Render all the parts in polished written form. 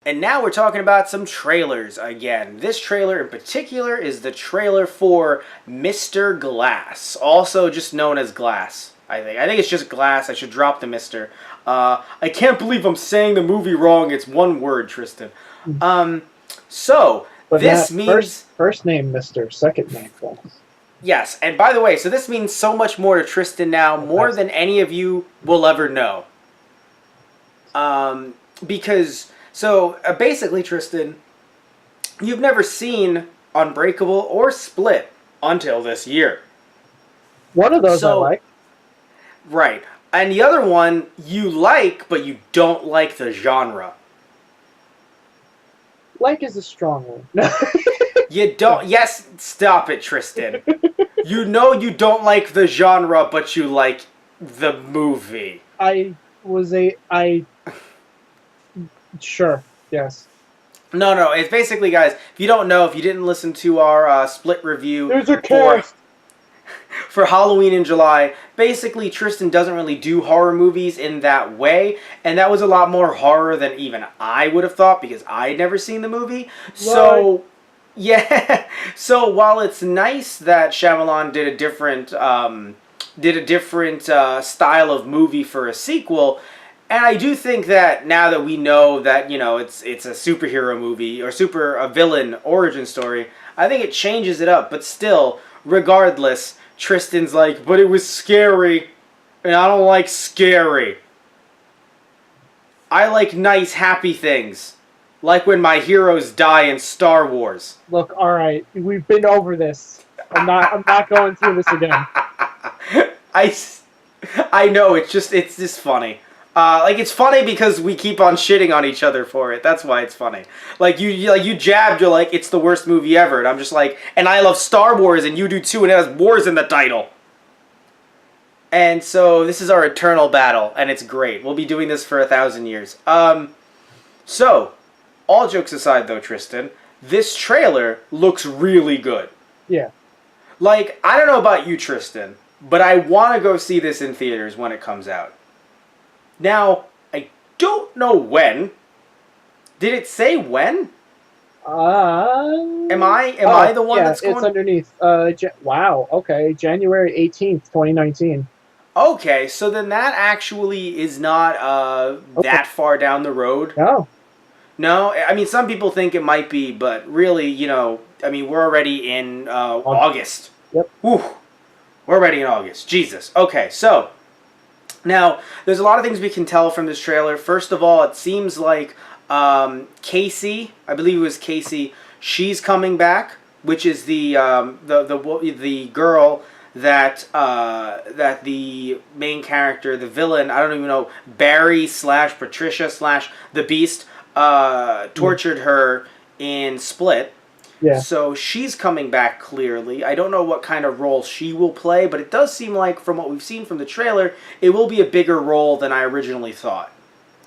And now we're talking about some trailers again. This trailer in particular is the trailer for Mr. Glass, also just known as Glass. I think it's just Glass. I should drop the Mr. I can't believe I'm saying the movie wrong. It's one word, Tristan. So But this that means first name Mr., second name Glass. yes. And by the way, so this means so much more to Tristan now, more than any of you will ever know. Because so basically, Tristan, you've never seen Unbreakable or Split until this year. One of those I So like. right, and the other one you like, but you don't like the genre. Like is a strong one. You don't. Yes, stop it, Tristan. You know you don't like the genre, but you like the movie. Sure, yes. No. It's basically, guys. If you don't know, if you didn't listen to our Split review There's a for cast. for Halloween in July, basically Tristan doesn't really do horror movies in that way, and that was a lot more horror than even I would have thought because I'd never seen the movie. So, yeah. So while it's nice that Shyamalan did a different style of movie for a sequel. And I do think that now that we know that it's a superhero movie or a villain origin story, I think it changes it up. But still, regardless, Tristan's like, but it was scary, and I don't like scary. I like nice, happy things, like when my heroes die in Star Wars. Look, all right, we've been over this. I'm not going through this again. I know it's just funny. It's funny because we keep on shitting on each other for it. That's why it's funny. You jabbed. You're like, it's the worst movie ever, and I'm just like, and I love Star Wars, and you do too, and it has wars in the title. And so this is our eternal battle, and it's great. We'll be doing this for 1,000 years. So, all jokes aside, though, Tristan, this trailer looks really good. Yeah. Like, I don't know about you, Tristan, but I want to go see this in theaters when it comes out. Now, I don't know when. Did it say when? Am I the one that's going? It's underneath. Wow. Okay. January 18th, 2019. Okay, so then that actually is not that far down the road. No. No, I mean some people think it might be, but really, I mean we're already in August. Yep. Whew. We're already in August. Jesus. Okay, so now there's a lot of things we can tell from this trailer. First of all, it seems like Casey, I believe it was Casey, she's coming back, which is the girl that the main character, the villain, I don't even know, Barry / Patricia / the Beast, tortured her in Split. Yeah. So she's coming back clearly. I don't know what kind of role she will play, but it does seem like, from what we've seen from the trailer, it will be a bigger role than I originally thought.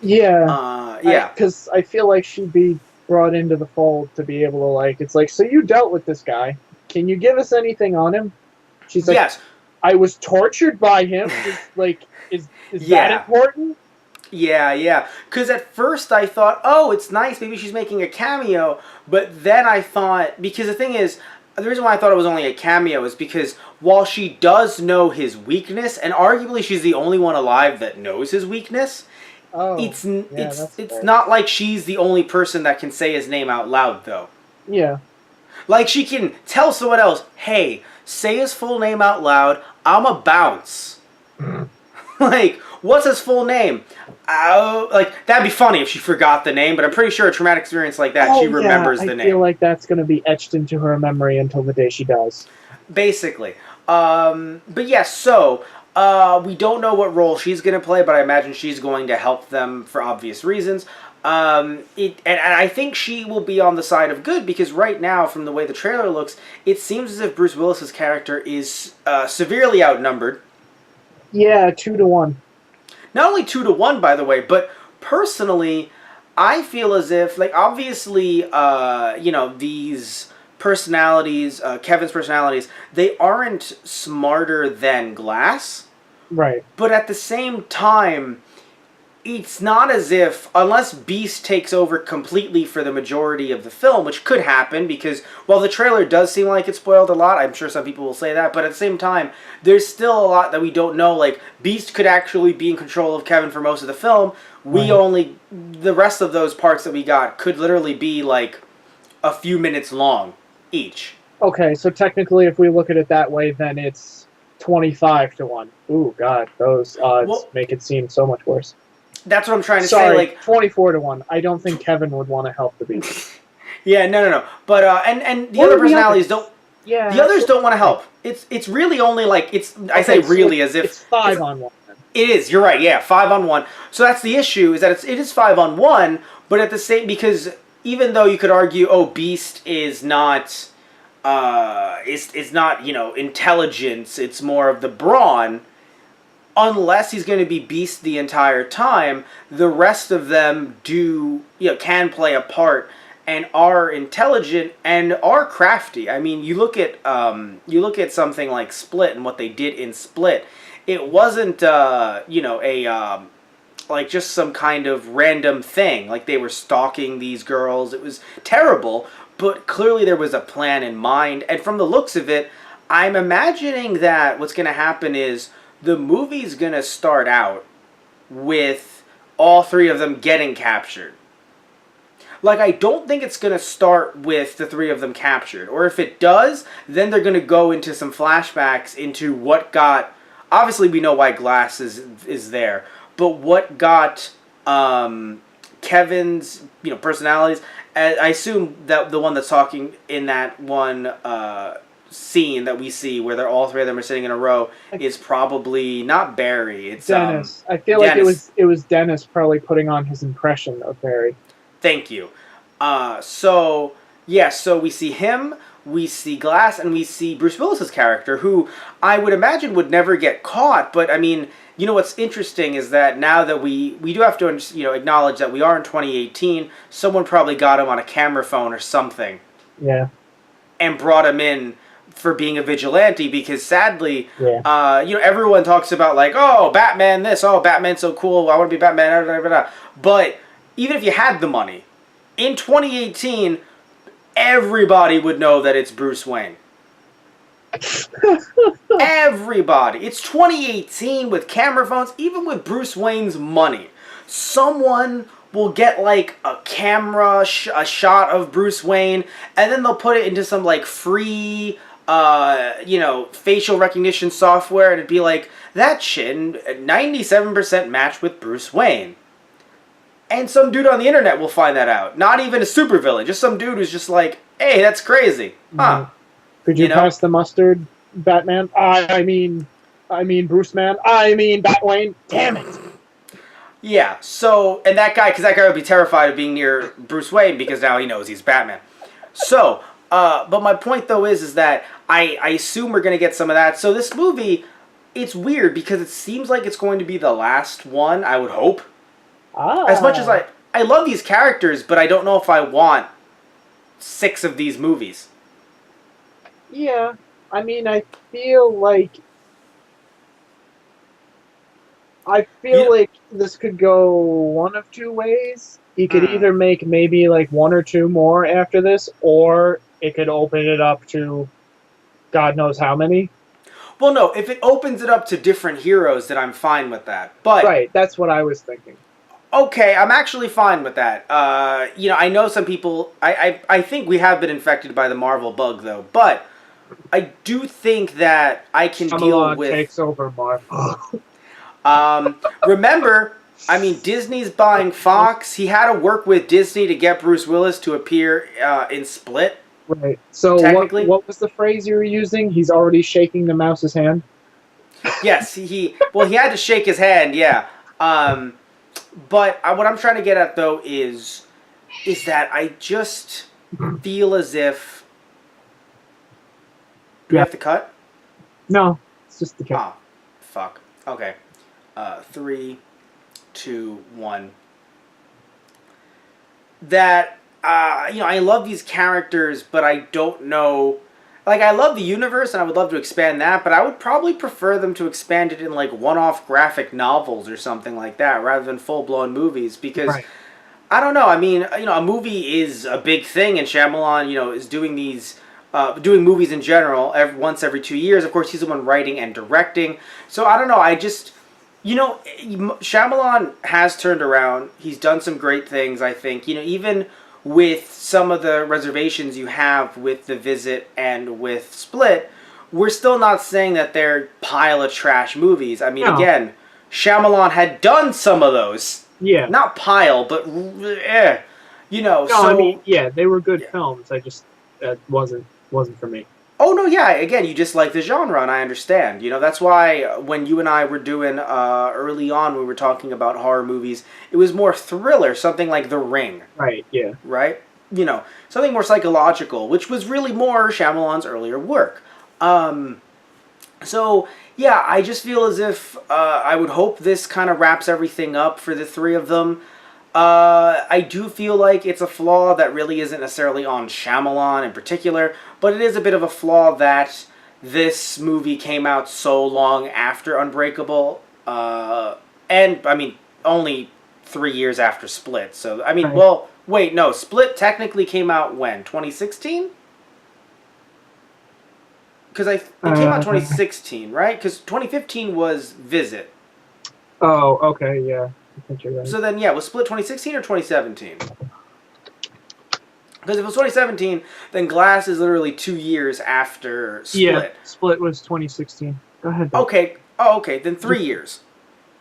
Yeah. Yeah. Because I feel like she'd be brought into the fold to be able to, it's like, so you dealt with this guy. Can you give us anything on him? She's like, yes. I was tortured by him. Is that important? Yeah. Because at first I thought, oh, it's nice. Maybe she's making a cameo. But then I thought, because the thing is, the reason why I thought it was only a cameo is because while she does know his weakness, and arguably she's the only one alive that knows his weakness, it's not like she's the only person that can say his name out loud, though. Yeah. Like, she can tell someone else, hey, say his full name out loud, I'ma bounce. Like, what's his full name? That'd be funny if she forgot the name, but I'm pretty sure a traumatic experience like that, she remembers the name. I feel like that's going to be etched into her memory until the day she dies. Basically. But yes, so, we don't know what role she's going to play, but I imagine she's going to help them for obvious reasons. And I think she will be on the side of good, because right now, from the way the trailer looks, it seems as if Bruce Willis's character is severely outnumbered. Yeah, 2-1. Not only 2-1, by the way, but personally, I feel as if, obviously, these personalities, Kevin's personalities, they aren't smarter than Glass. Right. But at the same time, it's not as if, unless Beast takes over completely for the majority of the film, which could happen because, while the trailer does seem like it spoiled a lot, I'm sure some people will say that, but at the same time, there's still a lot that we don't know. Like, Beast could actually be in control of Kevin for most of the film. The rest of those parts that we got could literally be, like, a few minutes long each. Okay, so technically, if we look at it that way, then it's 25-1. Ooh, God, those odds make it seem so much worse. That's what I'm trying to say. Like 24-1. I don't think Kevin would want to help the Beast. Yeah, no. But and the other personalities don't. Yeah. The others don't want to help. It's really only like I say really as if it's 5-on-1. It is. You're right. Yeah, 5-on-1. So that's the issue, is that it is 5-on-1, but at the same, because even though you could argue, oh, Beast is not is not, intelligence, it's more of the brawn. Unless he's going to be Beast the entire time, the rest of them can play a part and are intelligent and are crafty. I mean, you look at something like Split and what they did in Split. It wasn't like just some kind of random thing, like they were stalking these girls. It was terrible, but clearly there was a plan in mind. And from the looks of it, I'm imagining that what's going to happen is the movie's going to start out with all three of them getting captured. Like, I don't think it's going to start with the three of them captured. Or if it does, then they're going to go into some flashbacks into what got... Obviously, we know why Glass is there. But what got Kevin's personalities... I assume that the one that's talking in that one... scene that we see where all three of them are sitting in a row is probably not Barry. It's Dennis. I feel Dennis. Like it was Dennis probably putting on his impression of Barry. Thank you. So we see him, we see Glass, and we see Bruce Willis's character, who I would imagine would never get caught. But I mean, what's interesting is that now that we do have to acknowledge that we are in 2018. Someone probably got him on a camera phone or something. Yeah. And brought him in for being a vigilante, because sadly, everyone talks about like, oh, Batman this, oh, Batman's so cool, I want to be Batman, blah, blah, blah. But even if you had the money, in 2018, everybody would know that it's Bruce Wayne. Everybody. It's 2018 with camera phones, even with Bruce Wayne's money. Someone will get like a camera, a shot of Bruce Wayne, and then they'll put it into some like free facial recognition software, and it'd be like, that shit, 97% match with Bruce Wayne. And some dude on the internet will find that out. Not even a supervillain, just some dude who's just like, hey, that's crazy. Huh. Could you pass the mustard, Batman? I mean Bruce Man. I mean Batwayne. Damn it. Yeah, so, and that guy would be terrified of being near Bruce Wayne because now he knows he's Batman. So, but my point though is that I assume we're going to get some of that. So this movie, it's weird because it seems like it's going to be the last one, I would hope. As much as I love these characters, but I don't know if I want 6 of these movies. Yeah, I mean, I feel like this could go one of two ways. He could either make maybe like 1 or 2 more after this, or it could open it up to God knows how many. Well, no, if it opens it up to different heroes, then I'm fine with that. But right, that's what I was thinking. Okay, I'm actually fine with that. I know some people... I think we have been infected by the Marvel bug, though. But I do think that I can deal with... takes over Marvel. Remember, Disney's buying Fox. He had to work with Disney to get Bruce Willis to appear in Split. Right. So what was the phrase you were using? He's already shaking the mouse's hand? Yes, he had to shake his hand, yeah. But what I'm trying to get at, though, is that I just feel as if... Do we have to cut? No, it's just the cut. Ah, fuck. Okay. 3, 2, 1. That, I love these characters, but I don't know... like I love the universe and I would love to expand that, but I would probably prefer them to expand it in like one-off graphic novels or something like that rather than full-blown movies because Right. I don't know. I mean, a movie is a big thing, and Shyamalan, is doing doing movies in general once every 2 years. Of course, he's the one writing and directing. So I don't know. I just, Shyamalan has turned around. He's done some great things. I think, even with some of the reservations you have with The Visit and with Split, we're still not saying that they're pile of trash movies. I mean, No. again, Shyamalan had done some of those. Yeah. Not pile, but No, so I mean, yeah, they were good films. I just wasn't for me. oh no, yeah. Again, you just like the genre, and I understand. That's why when you and I were doing early on, we were talking about horror movies. It was more thriller, something like The Ring, Right. Yeah. right? Something more psychological, which was really more Shyamalan's earlier work. So yeah, I just feel as if I would hope this kind of wraps everything up for the three of them. I do feel like it's a flaw that really isn't necessarily on Shyamalan in particular, but it is a bit of a flaw that this movie came out so long after Unbreakable, and I mean only 3 years after Split. So I mean, Right. well, wait, no, Split technically came out when 2016. Because it came out 2016, right? Because 2015 was Visit. Oh, okay, yeah. I think you're right. So then, yeah, was Split 2016 or 2017? Because if it was 2017, then Glass is literally 2 years after Split. Yeah, Split was 2016. Go ahead. Ben. Okay. Oh, okay. Then 3 years.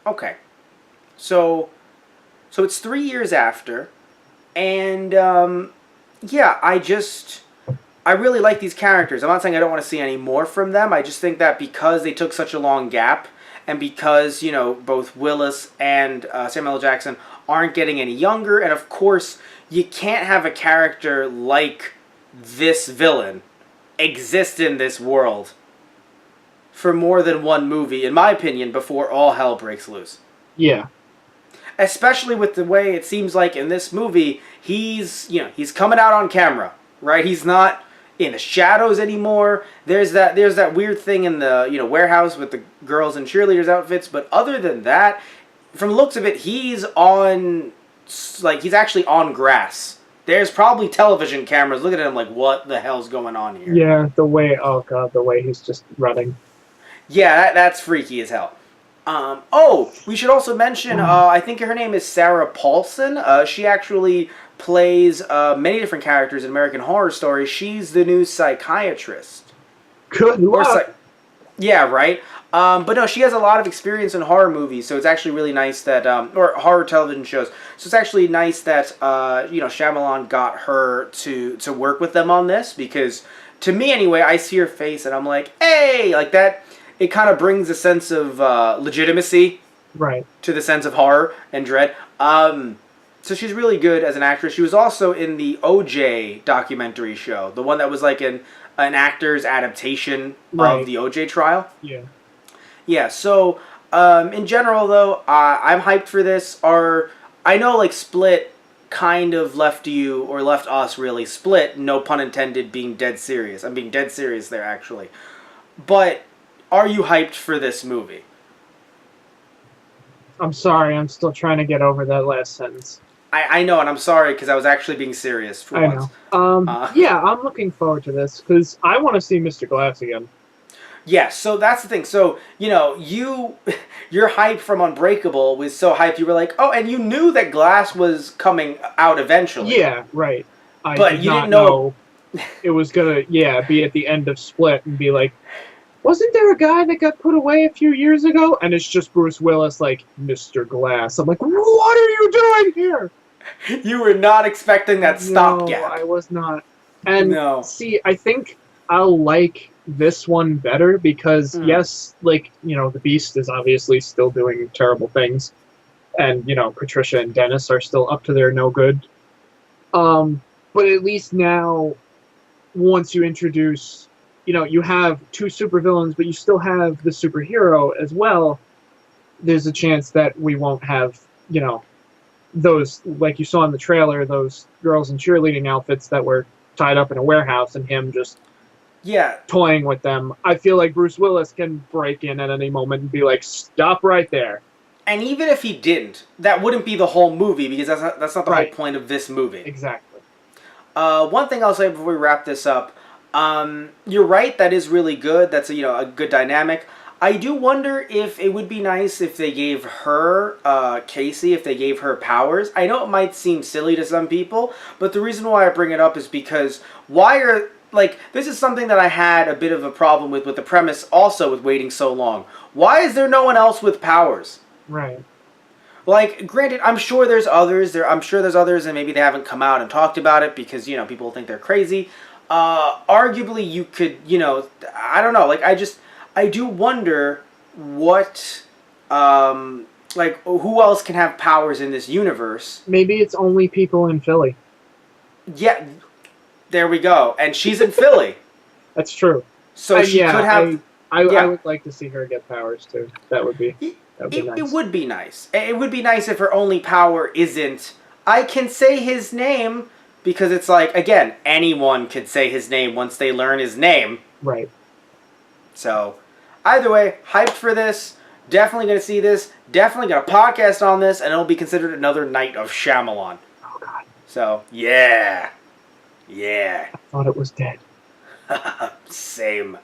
Okay. So it's 3 years after, and yeah, I really like these characters. I'm not saying I don't want to see any more from them. I just think that because they took such a long gap, and because, both Willis and Samuel L. Jackson aren't getting any younger, and of course, you can't have a character like this villain exist in this world for more than one movie, in my opinion, before all hell breaks loose. Yeah. Especially with the way it seems like in this movie, he's coming out on camera, right? He's not in the shadows anymore. There's that weird thing in the warehouse with the girls in cheerleaders outfits, but other than that, from the looks of it, he's actually on grass. There's probably television cameras looking at him like, what the hell's going on here? Yeah, the way he's just running. Yeah, that's freaky as hell. We should also mention, I think her name is Sarah Paulson. She actually plays many different characters in American Horror Story. She's the new psychiatrist. Good luck. Yeah, right? But no, she has a lot of experience in horror movies, so it's actually really nice that, or horror television shows. So it's actually nice that, Shyamalan got her to work with them on this, because to me anyway, I see her face and I'm like, hey, like that. It kind of brings a sense of legitimacy, right, to the sense of horror and dread. So she's really good as an actress. She was also in the OJ documentary show, the one that was like an actor's adaptation of the OJ trial. Yeah. Yeah. So in general, though, I'm hyped for this. I know like Split kind of left us really. Split, no pun intended, being dead serious. I'm being dead serious there actually, but. Are you hyped for this movie? I'm sorry, I'm still trying to get over that last sentence. I know, and I'm sorry because I was actually being serious for once. Know. Yeah, I'm looking forward to this because I want to see Mr. Glass again. Yeah, so that's the thing. So, your hype from Unbreakable was so hyped, you were like, oh, and you knew that Glass was coming out eventually. Yeah, right. But you didn't know it was going to, be at the end of Split and be like, wasn't there a guy that got put away a few years ago? And it's just Bruce Willis, like, Mr. Glass. I'm like, what are you doing here? You were not expecting that stopgap. No, I was not. And see, I think I'll like this one better because, yes, like, the Beast is obviously still doing terrible things. And, Patricia and Dennis are still up to their no good. But at least now, once you introduce... you have two supervillains, but you still have the superhero as well. There's a chance that we won't have, those, like you saw in the trailer, those girls in cheerleading outfits that were tied up in a warehouse and him just Yeah. toying with them. I feel like Bruce Willis can break in at any moment and be like, "Stop right there." And even if he didn't, that wouldn't be the whole movie because that's not the whole Right. point of this movie. Exactly. One thing I'll say before we wrap this up, you're right. That is really good. That's a good dynamic. I do wonder if it would be nice if they gave her Casey, if they gave her powers. I know it might seem silly to some people, but the reason why I bring it up is because this is something that I had a bit of a problem with the premise also with waiting so long. Why is there no one else with powers? Right. Like, granted, I'm sure there's others. I'm sure there's others, and maybe they haven't come out and talked about it because people think they're crazy. Arguably, you could, I don't know. Like, I do wonder what, who else can have powers in this universe? Maybe it's only people in Philly. Yeah, there we go. And she's in Philly. That's true. So she could have. I would like to see her get powers too. That would be nice. It would be nice. It would be nice if her only power isn't, I can say his name, because it's like, again, anyone could say his name once they learn his name. Right. So, either way, hyped for this. Definitely going to see this. Definitely going to podcast on this, and it'll be considered another night of Shyamalan. Oh, God. So, yeah. Yeah. I thought it was dead. Same.